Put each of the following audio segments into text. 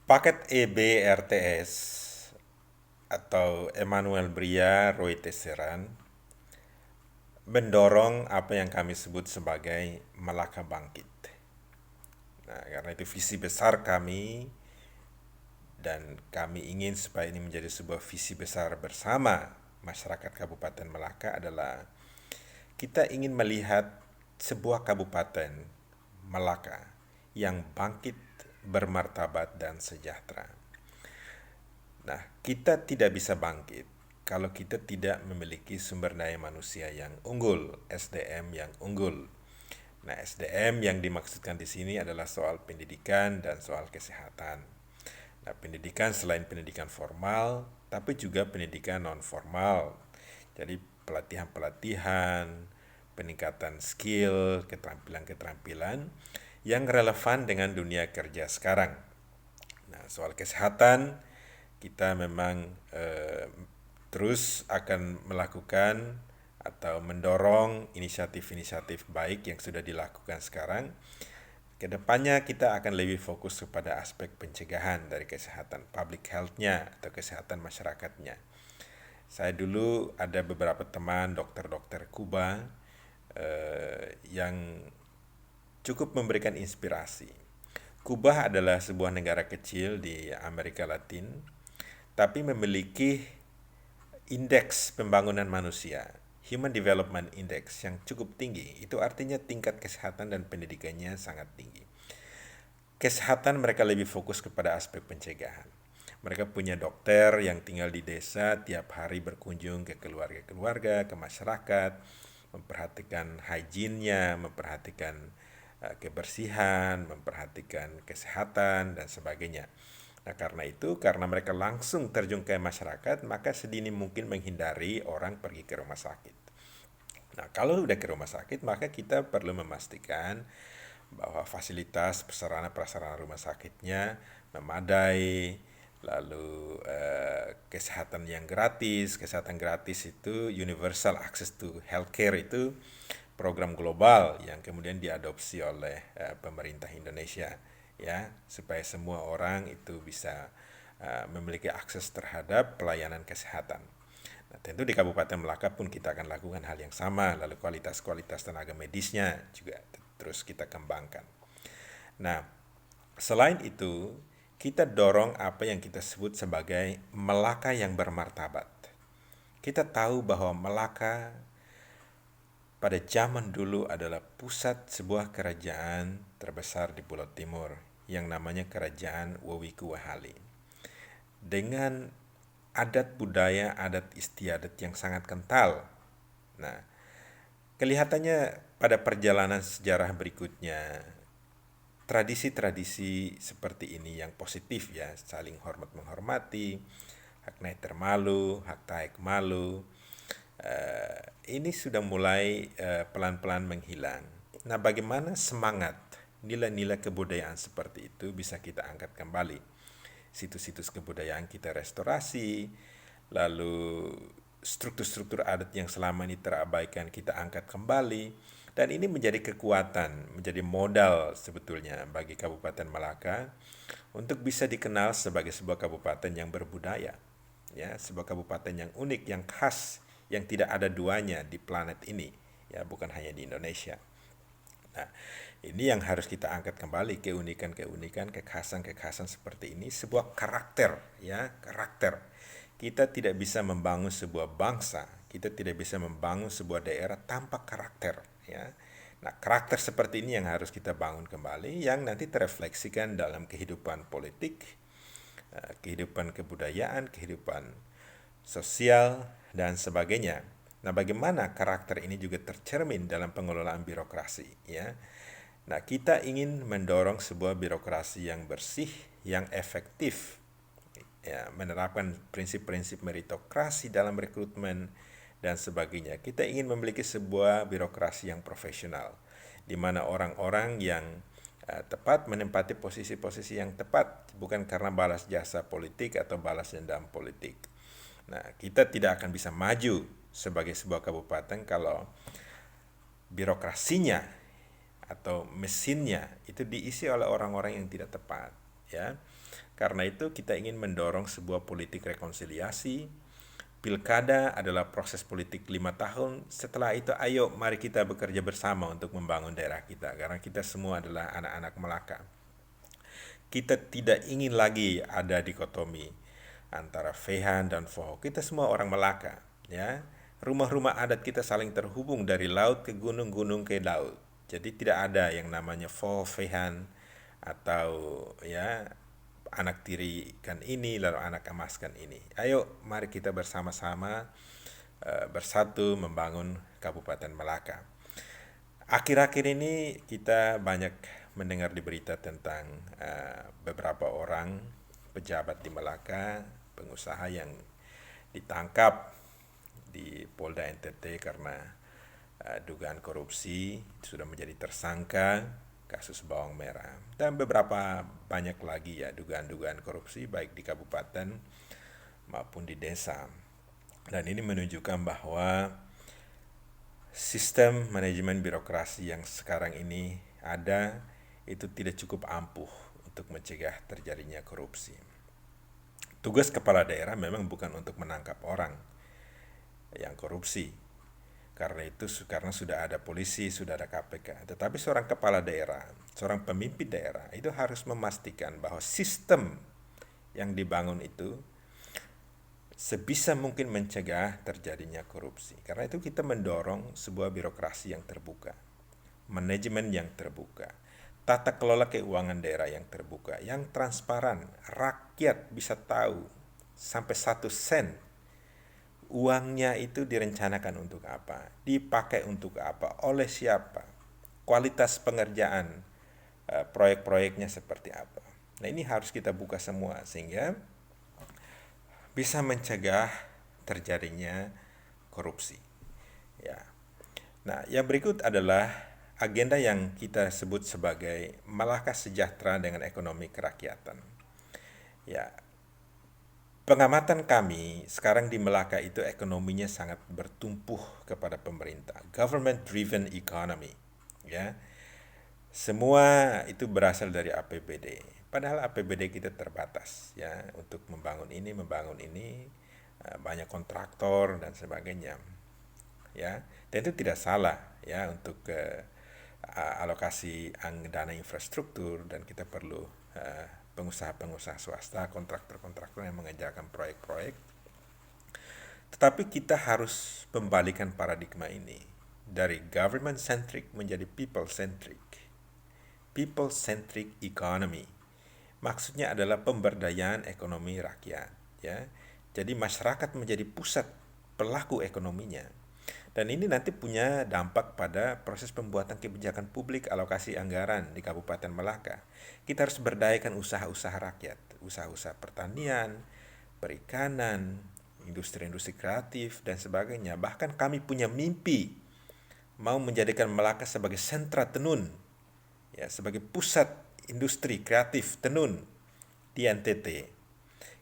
Paket EBRTS atau Emmanuel Bria Roy Tesseran mendorong apa yang kami sebut sebagai Melaka Bangkit. Nah, karena itu visi besar kami dan kami ingin supaya ini menjadi sebuah visi besar bersama masyarakat Kabupaten Melaka adalah kita ingin melihat sebuah kabupaten Melaka yang bangkit, bermartabat dan sejahtera. Nah, kita tidak bisa bangkit kalau kita tidak memiliki sumber daya manusia yang unggul, SDM yang unggul. Nah, SDM yang dimaksudkan di sini adalah soal pendidikan dan soal kesehatan. Nah, pendidikan selain pendidikan formal, tapi juga pendidikan non formal. Jadi pelatihan-pelatihan, peningkatan skill, keterampilan-keterampilan yang relevan dengan dunia kerja sekarang. Nah, soal kesehatan kita memang terus akan melakukan atau mendorong inisiatif-inisiatif baik yang sudah dilakukan sekarang. Kedepannya kita akan lebih fokus kepada aspek pencegahan dari kesehatan public health-nya atau kesehatan masyarakatnya. Saya dulu ada beberapa teman dokter-dokter Kuba yang cukup memberikan inspirasi. Kuba adalah sebuah negara kecil di Amerika Latin, tapi memiliki indeks pembangunan manusia, Human Development Index yang cukup tinggi. Itu artinya tingkat kesehatan dan pendidikannya sangat tinggi. Kesehatan mereka lebih fokus kepada aspek pencegahan. Mereka punya dokter yang tinggal di desa, tiap hari berkunjung ke keluarga-keluarga, ke masyarakat, memperhatikan hygiene-nya, memperhatikan kebersihan, memperhatikan kesehatan, dan sebagainya. Nah, karena itu, karena mereka langsung terjun ke masyarakat, maka sedini mungkin menghindari orang pergi ke rumah sakit. Nah, kalau udah ke rumah sakit, maka kita perlu memastikan bahwa fasilitas prasarana rumah sakitnya memadai, lalu kesehatan yang gratis. Kesehatan gratis itu universal access to healthcare, itu program global yang kemudian diadopsi oleh pemerintah Indonesia, ya, supaya semua orang itu bisa memiliki akses terhadap pelayanan kesehatan. Nah, tentu di Kabupaten Melaka pun kita akan lakukan hal yang sama, lalu kualitas tenaga medisnya juga terus kita kembangkan. Nah, selain itu, kita dorong apa yang kita sebut sebagai Melaka yang bermartabat. Kita tahu bahwa Melaka pada zaman dulu adalah pusat sebuah kerajaan terbesar di Pulau Timur yang namanya Kerajaan Wewikuwehali. Dengan adat budaya, adat istiadat yang sangat kental. Nah, kelihatannya pada perjalanan sejarah berikutnya, tradisi-tradisi seperti ini yang positif, ya, saling hormat menghormati, hak naik termalu, hak taek malu, ini sudah mulai pelan-pelan menghilang. Nah, bagaimana semangat nilai-nilai kebudayaan seperti itu bisa kita angkat kembali? Situs-situs kebudayaan kita restorasi, lalu struktur-struktur adat yang selama ini terabaikan kita angkat kembali, dan ini menjadi kekuatan, menjadi modal sebetulnya bagi Kabupaten Malaka untuk bisa dikenal sebagai sebuah kabupaten yang berbudaya, ya, sebuah kabupaten yang unik, yang khas, yang tidak ada duanya di planet ini, ya, bukan hanya di Indonesia. Nah, ini yang harus kita angkat kembali, keunikan-keunikan, kekhasan-kekhasan seperti ini, sebuah karakter, ya, karakter. Kita tidak bisa membangun sebuah bangsa, kita tidak bisa membangun sebuah daerah tanpa karakter, ya. Nah, karakter seperti ini yang harus kita bangun kembali, yang nanti terefleksikan dalam kehidupan politik, kehidupan kebudayaan, kehidupan sosial, dan sebagainya. Nah, bagaimana karakter ini juga tercermin dalam pengelolaan birokrasi, ya. Nah, kita ingin mendorong sebuah birokrasi yang bersih, yang efektif, ya, menerapkan prinsip-prinsip meritokrasi dalam rekrutmen dan sebagainya. Kita ingin memiliki sebuah birokrasi yang profesional, di mana orang-orang yang tepat menempati posisi-posisi yang tepat, bukan karena balas jasa politik atau balas dendam politik. Nah, kita tidak akan bisa maju sebagai sebuah kabupaten kalau birokrasinya atau mesinnya itu diisi oleh orang-orang yang tidak tepat, ya. Karena itu kita ingin mendorong sebuah politik rekonsiliasi. Pilkada adalah proses politik 5 tahun. Setelah itu ayo mari kita bekerja bersama untuk membangun daerah kita. Karena kita semua adalah anak-anak Melaka. Kita tidak ingin lagi ada dikotomi antara Fehan dan Foho. Kita semua orang Melaka, ya. Rumah-rumah adat kita saling terhubung dari laut ke gunung, gunung ke laut. Jadi tidak ada yang namanya Foho Fehan atau ya anak tirikan ini lalu anak emaskan ini. Ayo mari kita bersama-sama bersatu membangun Kabupaten Melaka. Akhir-akhir ini kita banyak mendengar di berita tentang beberapa orang pejabat di Melaka, pengusaha yang ditangkap di Polda NTT karena dugaan korupsi, sudah menjadi tersangka kasus bawang merah, dan beberapa banyak lagi ya dugaan-dugaan korupsi baik di kabupaten maupun di desa. Dan ini menunjukkan bahwa sistem manajemen birokrasi yang sekarang ini ada itu tidak cukup ampuh untuk mencegah terjadinya korupsi. Tugas kepala daerah memang bukan untuk menangkap orang yang korupsi, karena sudah ada polisi, sudah ada KPK. Tetapi seorang kepala daerah, seorang pemimpin daerah itu harus memastikan bahwa sistem yang dibangun itu sebisa mungkin mencegah terjadinya korupsi. Karena itu kita mendorong sebuah birokrasi yang terbuka, manajemen yang terbuka, tata kelola keuangan daerah yang terbuka, yang transparan. Rakyat bisa tahu sampai 1 sen uangnya itu direncanakan untuk apa, dipakai untuk apa, oleh siapa, kualitas pengerjaan proyek-proyeknya seperti apa. Nah, ini harus kita buka semua sehingga bisa mencegah terjadinya korupsi. Ya. Nah, yang berikut adalah agenda yang kita sebut sebagai Malaka Sejahtera dengan Ekonomi Kerakyatan. Ya, pengamatan kami sekarang di Melaka itu ekonominya sangat bertumpuh kepada pemerintah, government driven economy, ya. Semua itu berasal dari APBD. Padahal APBD kita terbatas, ya, untuk membangun ini, banyak kontraktor dan sebagainya, ya. Dan itu tidak salah, ya, untuk alokasi dana infrastruktur, dan kita perlu pengusaha-pengusaha swasta, kontraktor-kontraktor yang mengerjakan proyek-proyek. Tetapi kita harus membalikan paradigma ini dari government centric menjadi people centric. People centric economy. Maksudnya adalah pemberdayaan ekonomi rakyat, ya. Jadi masyarakat menjadi pusat pelaku ekonominya. Dan ini nanti punya dampak pada proses pembuatan kebijakan publik alokasi anggaran di Kabupaten Melaka. Kita harus berdayakan usaha-usaha rakyat, usaha-usaha pertanian, perikanan, industri-industri kreatif, dan sebagainya. Bahkan kami punya mimpi mau menjadikan Melaka sebagai sentra tenun, ya, sebagai pusat industri kreatif tenun di NTT.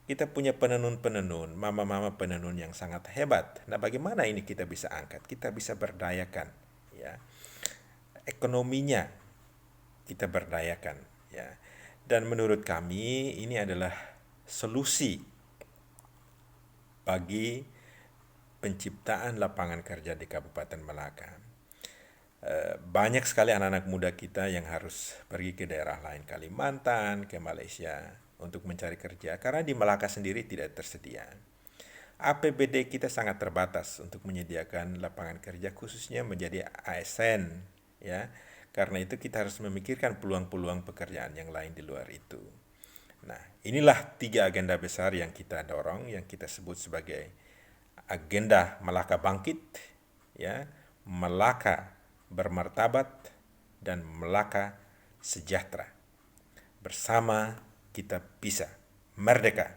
Kita punya penenun-penenun, mama-mama penenun yang sangat hebat. Nah, bagaimana ini kita bisa angkat? Kita bisa berdayakan, ya. Ekonominya kita berdayakan, ya. Dan menurut kami ini adalah solusi bagi penciptaan lapangan kerja di Kabupaten Melaka. Banyak sekali anak-anak muda kita yang harus pergi ke daerah lain, Kalimantan, ke Malaysia, untuk mencari kerja karena di Melaka sendiri tidak tersedia. APBD kita sangat terbatas untuk menyediakan lapangan kerja khususnya menjadi ASN, ya. Karena itu kita harus memikirkan peluang-peluang pekerjaan yang lain di luar itu. Nah, inilah 3 agenda besar yang kita dorong, yang kita sebut sebagai agenda Melaka Bangkit, ya, Melaka Bermartabat, dan Melaka Sejahtera. Bersama kita bisa merdeka.